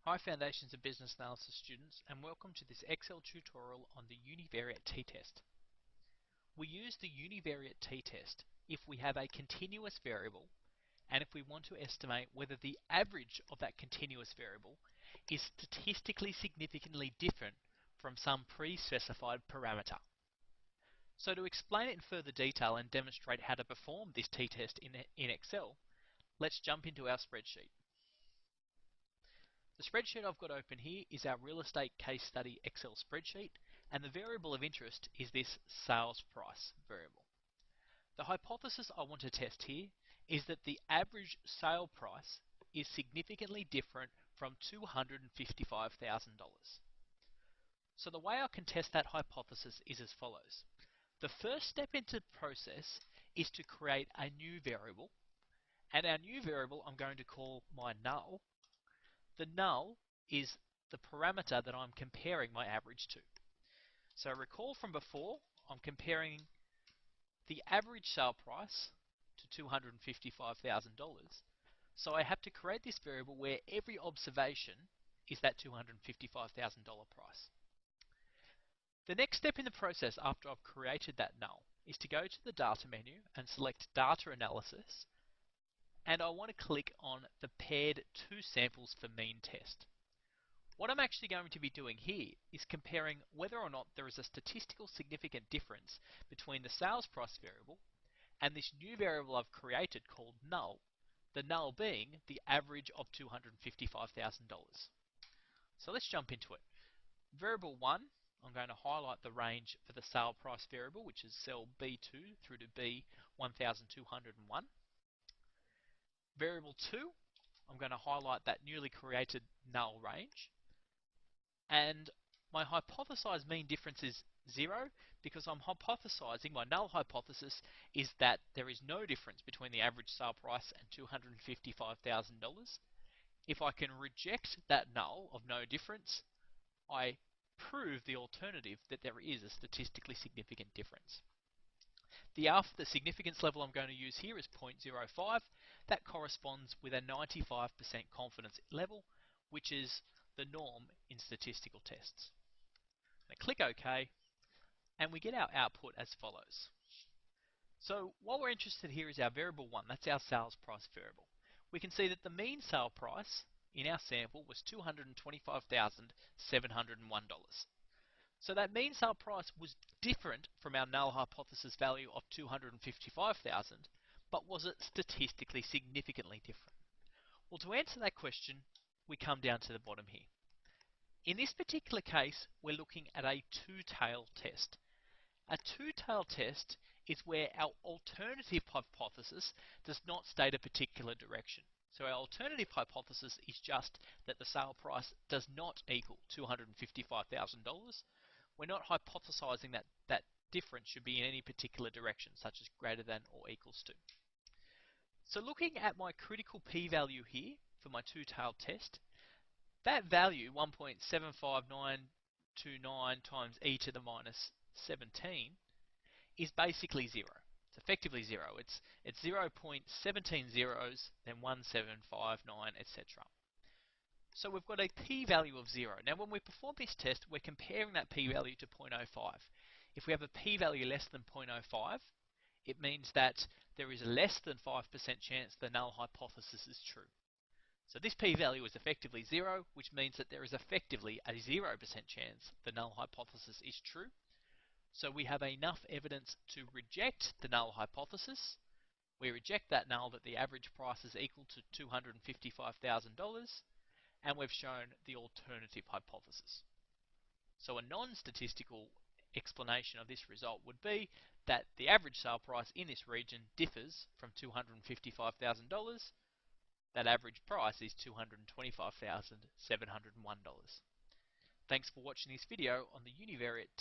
Hi Foundations of Business Analysis students, and welcome to this Excel tutorial on the univariate t-test. We use the univariate t-test if we have a continuous variable and if we want to estimate whether the average of that continuous variable is statistically significantly different from some pre-specified parameter. So to explain it in further detail and demonstrate how to perform this t-test in Excel, let's jump into our spreadsheet. The spreadsheet I've got open here is our real estate case study Excel spreadsheet, and the variable of interest is this sales price variable. The hypothesis I want to test here is that the average sale price is significantly different from $255,000. So the way I can test that hypothesis is as follows. The first step into the process is to create a new variable, and our new variable I'm going to call my null. The null is the parameter that I'm comparing my average to. So recall from before, I'm comparing the average sale price to $255,000. So I have to create this variable where every observation is that $255,000 price. The next step in the process after I've created that null is to go to the data menu and select data analysis, and I want to click on the paired two samples for mean test. What I'm actually going to be doing here is comparing whether or not there is a statistical significant difference between the sales price variable and this new variable I've created called null, the null being the average of $255,000. So let's jump into it. Variable 1, I'm going to highlight the range for the sale price variable, which is cell B2 through to B1201. Variable 2, I'm going to highlight that newly created null range. And my hypothesized mean difference is 0 because I'm hypothesizing, my null hypothesis is that there is no difference between the average sale price and $255,000. If I can reject that null of no difference, I prove the alternative that there is a statistically significant difference. The alpha, the significance level I'm going to use here is 0.05. That corresponds with a 95% confidence level, which is the norm in statistical tests. Now click OK, and we get our output as follows. So what we're interested here is our variable 1, that's our sales price variable. We can see that the mean sale price in our sample was $225,701. So that mean sale price was different from our null hypothesis value of 255,000, but was it statistically significantly different? Well, to answer that question, we come down to the bottom here. In this particular case, we're looking at a two-tail test. A two-tail test is where our alternative hypothesis does not state a particular direction. So our alternative hypothesis is just that the sale price does not equal $255,000. We're not hypothesizing that that difference should be in any particular direction, such as greater than or equals to. So looking at my critical p-value here for my two-tailed test, that value, 1.75929 times e to the minus 17, is basically 0. It's effectively 0. It's 0.17 zeros, then 1759, etc. So we've got a p-value of 0. Now when we perform this test, we're comparing that p-value to 0.05. If we have a p-value less than 0.05, it means that there is a less than 5% chance the null hypothesis is true. So this p-value is effectively 0, which means that there is effectively a 0% chance the null hypothesis is true. So we have enough evidence to reject the null hypothesis. We reject that null that the average price is equal to $255,000, and we've shown the alternative hypothesis. So a non-statistical explanation of this result would be that the average sale price in this region differs from $255,000. That average price is $225,701. Thanks for watching this video on the univariate